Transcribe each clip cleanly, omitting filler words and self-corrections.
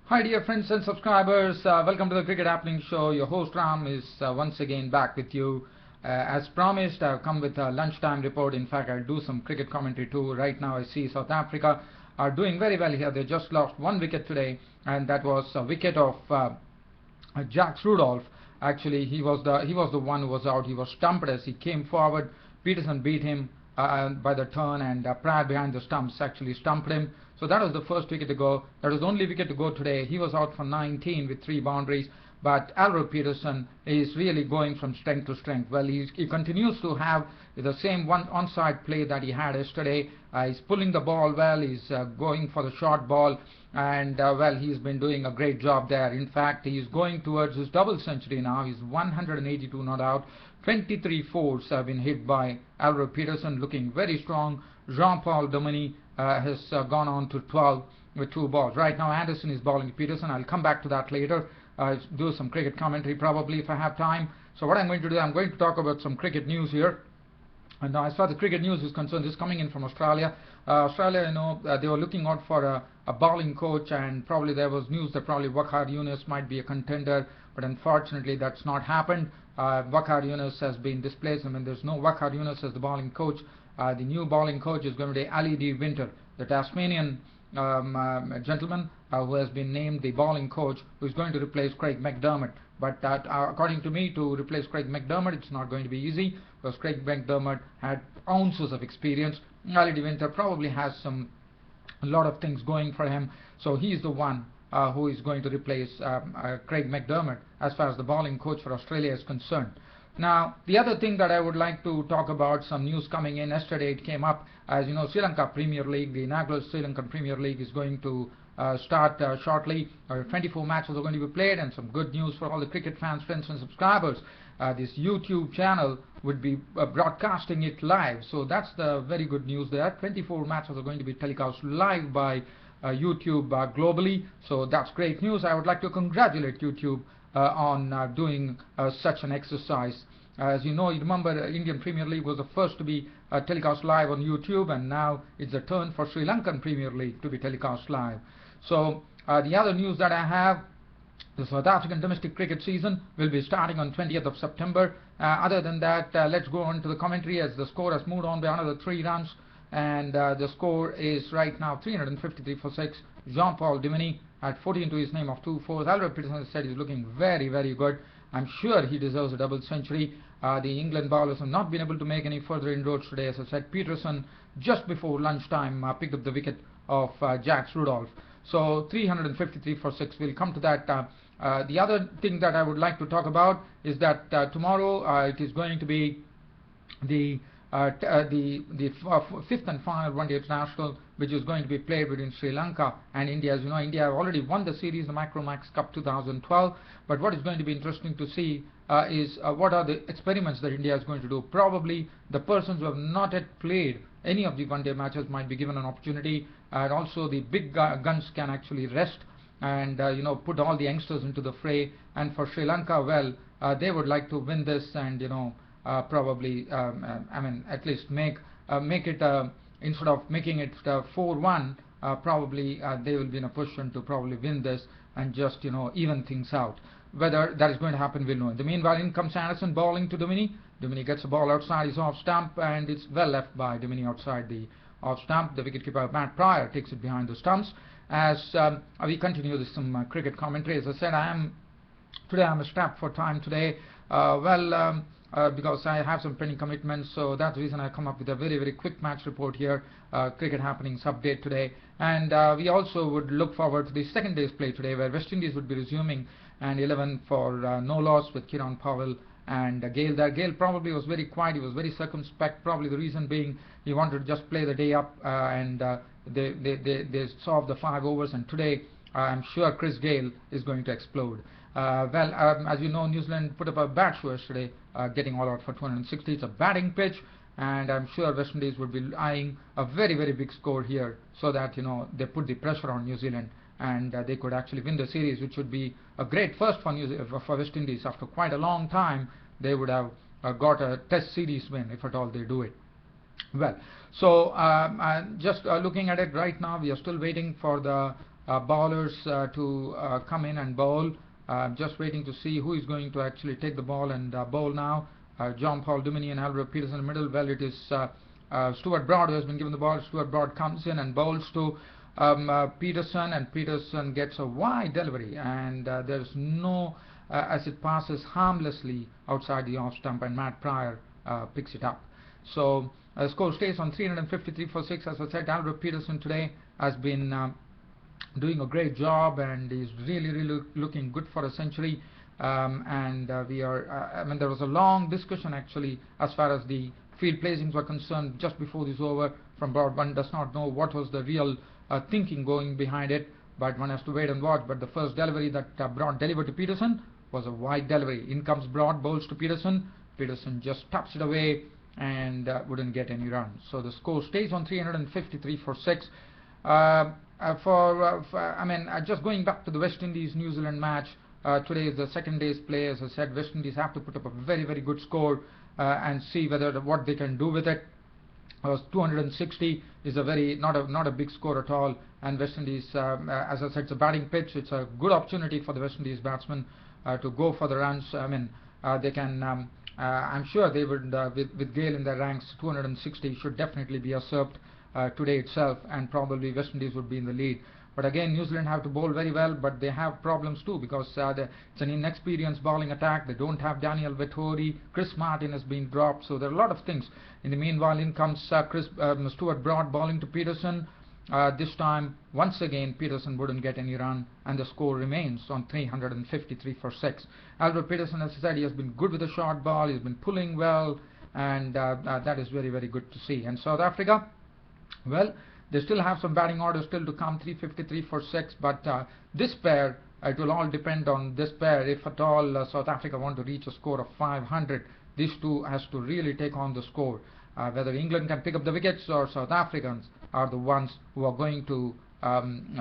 Hi dear friends and subscribers, welcome to the Cricket Happening Show. Your host Ram is once again back with you. As promised, I've come with a lunchtime report. In fact, I'll do some cricket commentary too. Right now I see South Africa are doing very well here. They just lost one wicket today, and that was a wicket of Jack Rudolph. Actually, he was the one who was out. He was stumped as he came forward. Pietersen beat him by the turn, and Pratt behind the stumps actually stumped him. So that was the first wicket to go. That was the only wicket to go today. He was out for 19 with 3 boundaries. But Pietersen is really going from strength to strength. Well, he continues to have the same one onside play that he had yesterday. He's pulling the ball well. He's going for the short ball. And well, he's been doing a great job there. In fact, he's going towards his double century now. He's 182 not out. 23 fours have been hit by Pietersen, looking very strong. Jean-Paul Dominic has gone on to 12 with 2 balls. Right now, Anderson is bowling Pietersen. I'll come back to that later. Do some cricket commentary probably if I have time. So what I'm going to do, I'm going to talk about some cricket news here. And as far as the cricket news is concerned, this is coming in from Australia. Australia, they were looking out for a bowling coach, and probably there was news that probably Waqar Younis might be a contender, but unfortunately that's not happened. Waqar Younis has been displaced. I mean, there's no Waqar Younis as the bowling coach. The new bowling coach is going to be Ali de Winter, the Tasmanian gentleman who has been named the bowling coach, who is going to replace Craig McDermott. But according to me, to replace Craig McDermott, it's not going to be easy, because Craig McDermott had ounces of experience. Ali de Winter probably has a lot of things going for him, so he's the one who is going to replace Craig McDermott as far as the bowling coach for Australia is concerned. Now, the other thing that I would like to talk about, some news coming in. Yesterday it came up, as you know, Sri Lanka Premier League, the inaugural Sri Lankan Premier League is going to start shortly. 24 matches are going to be played, and some good news for all the cricket fans, friends and subscribers. This YouTube channel would be broadcasting it live, so that's the very good news there. 24 matches are going to be telecast live by YouTube globally, so that's great news. I would like to congratulate YouTube on doing such an exercise. As you know, you remember Indian Premier League was the first to be telecast live on YouTube, and now it's the turn for Sri Lankan Premier League to be telecast live. So the other news that I have, the South African domestic cricket season will be starting on 20th of September. Other than that, let's go on to the commentary, as the score has moved on by another 3 runs, and the score is right now 353 for 6. Jean-Paul Dominic had 14 to his name of 2 fours. Pietersen said he's looking very, very good. I'm sure he deserves a double century. The England bowlers have not been able to make any further inroads today. As I said, Pietersen just before lunchtime picked up the wicket of Jack Rudolph. So 353 for 6. We'll come to that. The other thing that I would like to talk about is that tomorrow it is going to be the 5th and final one-day international, which is going to be played between Sri Lanka and India. As you know, India have already won the series, the Micromax Cup 2012. But what is going to be interesting to see is what are the experiments that India is going to do. Probably the persons who have not yet played any of the one-day matches might be given an opportunity, and also the big guns can actually rest and put all the youngsters into the fray. And for Sri Lanka, well, they would like to win this, and probably I mean, at least make it instead of making it 4-1, probably they will be in a position to probably win this and just even things out. Whether that is going to happen, we'll know. In the meanwhile, in comes Anderson bowling to Dominic. Dominic gets a ball outside his off stump, and it's well left by Dominic outside the off stump. The wicketkeeper Matt Pryor takes it behind the stumps. As we continue this some cricket commentary, as I said, today I'm strapped for time today. Because I have some pending commitments, so that's the reason I come up with a very, very quick match report here, cricket happenings update today. And we also would look forward to the second day's play today, where West Indies would be resuming an 11 for no loss with Kieran Powell and Gale there. Gale probably was very quiet, he was very circumspect, probably the reason being he wanted to just play the day up, and they solved the 5 overs, and today I'm sure Chris Gale is going to explode. As you know, New Zealand put up a bad show yesterday, getting all out for 260. It's a batting pitch, and I'm sure West Indies would be eyeing a very, very big score here, so that they put the pressure on New Zealand, and they could actually win the series, which would be a great first for West Indies. After quite a long time, they would have got a Test series win, if at all they do it. Well, So just looking at it right now, we are still waiting for the bowlers to come in and bowl. Just waiting to see who is going to actually take the ball and bowl now. John Paul Duminy and Albert Pietersen in the middle. Well, it is Stuart Broad who has been given the ball. Stuart Broad comes in and bowls to Pietersen, and Pietersen gets a wide delivery, and there's no as it passes harmlessly outside the off stump, and Matt Pryor picks it up. So the score stays on 353 for 6. As I said, Albert Pietersen today has been doing a great job, and is really looking good for a century. We are I mean, there was a long discussion actually as far as the field placings were concerned just before this over from Broad. One does not know what was the real thinking going behind it, but one has to wait and watch. But the first delivery that Broad delivered to Pietersen was a wide delivery. In comes Broad, bowls to Pietersen. Pietersen just taps it away and wouldn't get any runs. So the score stays on 353 for 6. Just going back to the West Indies New Zealand match, today is the second day's play. As I said, West Indies have to put up a very good score and see what they can do with it. 260 is a not a big score at all, and West Indies, as I said, it's a batting pitch. It's a good opportunity for the West Indies batsmen to go for the runs. They can. I'm sure they would, with Gale in their ranks. 260 should definitely be usurped today itself, and probably West Indies would be in the lead. But again, New Zealand have to bowl very well, but they have problems too, because it's an inexperienced bowling attack. They don't have Daniel Vettori. Chris Martin has been dropped, so there are a lot of things. In the meanwhile, in comes Stuart Broad bowling to Pietersen. This time, once again, Pietersen wouldn't get any run, and the score remains on 353 for 6. Albert Pietersen, as I said, he has been good with the short ball. He's been pulling well, and that is very good to see. And South Africa, well, they still have some batting orders still to come, 353 for 6, but this pair, it will all depend on this pair. If at all South Africa want to reach a score of 500, these two has to really take on the score. Whether England can pick up the wickets or South Africans are the ones who are going to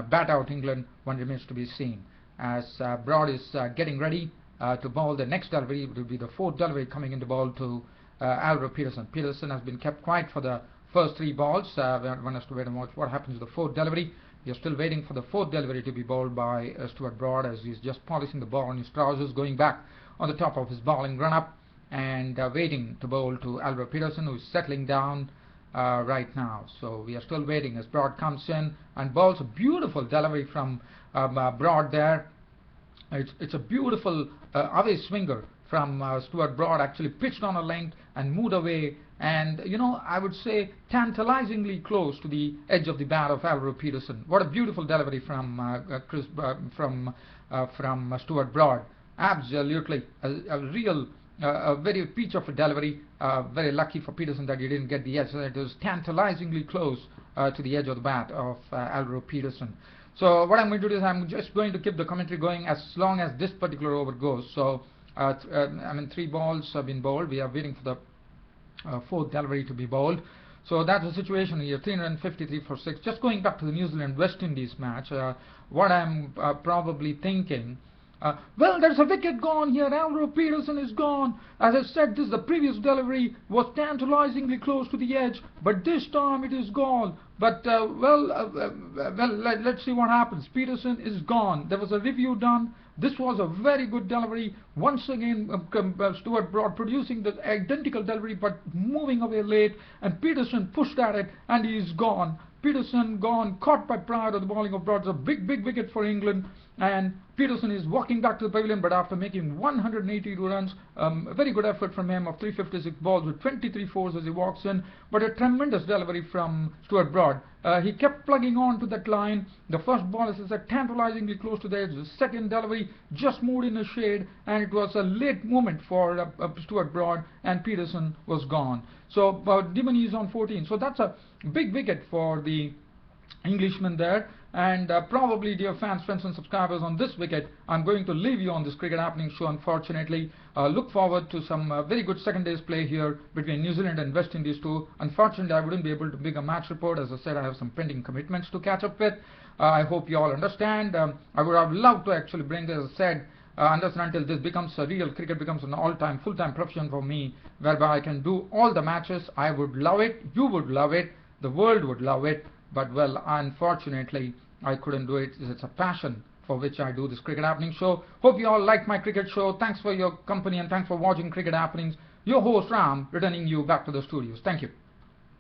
bat out England, one remains to be seen. As Broad is getting ready to bowl the next delivery, it will be the fourth delivery coming into bowl to Albert Pietersen. Pietersen has been kept quiet for the first 3 balls. One has to wait and watch what happens to the fourth delivery. We are still waiting for the fourth delivery to be bowled by Stuart Broad, as he's just polishing the ball on his trousers, going back on the top of his bowling run-up, and waiting to bowl to Albert Pietersen, who is settling down right now. So we are still waiting as Broad comes in and bowls a beautiful delivery from Broad there. It's a beautiful away swinger from Stuart Broad, actually pitched on a length and moved away, and I would say tantalizingly close to the edge of the bat of Albert Pietersen. What a beautiful delivery from Stuart Broad. Absolutely a real a very peach of a delivery. Very lucky for Pietersen that he didn't get the edge. It was tantalizingly close to the edge of the bat of Albert Pietersen. So what I'm going to do is I'm just going to keep the commentary going as long as this particular over goes. So 3 balls have been bowled. We are waiting for the fourth delivery to be bowled. So that's the situation here, 353 for 6. Just going back to the New Zealand West Indies match, what I'm probably thinking, well, there's a wicket gone here. Albert Pietersen is gone. As I said, the previous delivery was tantalizingly close to the edge, but this time it is gone. But let's see what happens. Pietersen is gone. There was a review done. This was a very good delivery. Once again, Stuart Broad producing the identical delivery, but moving away late, and Pietersen pushed at it, and he is gone. Pietersen gone, caught by Pryor to the bowling of Broad. It's a big wicket for England, and Pietersen is walking back to the pavilion, but after making 182 runs, a very good effort from him of 356 balls with 23 fours as he walks in, but a tremendous delivery from Stuart Broad. He kept plugging on to that line. The first ball is tantalizingly close to the edge. The second delivery just moved in a shade, and it was a late moment for Stuart Broad, and Pietersen was gone. So Duminy is on 14. So that's a big wicket for the Englishman there. And probably, dear fans, friends and subscribers, on this wicket I'm going to leave you on this Cricket Happening show, unfortunately. Look forward to some very good second day's play here between New Zealand and West Indies too. Unfortunately, I wouldn't be able to bring a match report. As I said, I have some pending commitments to catch up with. I hope you all understand. I would have loved to actually bring, as I said, unless and until this becomes a real cricket becomes an all-time full-time profession for me, whereby I can do all the matches. I would love it, you would love it, the world would love it, but well, unfortunately I couldn't do it. It's a passion for which I do this Cricket Happening show. Hope you all like my cricket show. Thanks for your company and thanks for watching Cricket Happenings. Your host Ram returning you back to the studios. Thank you.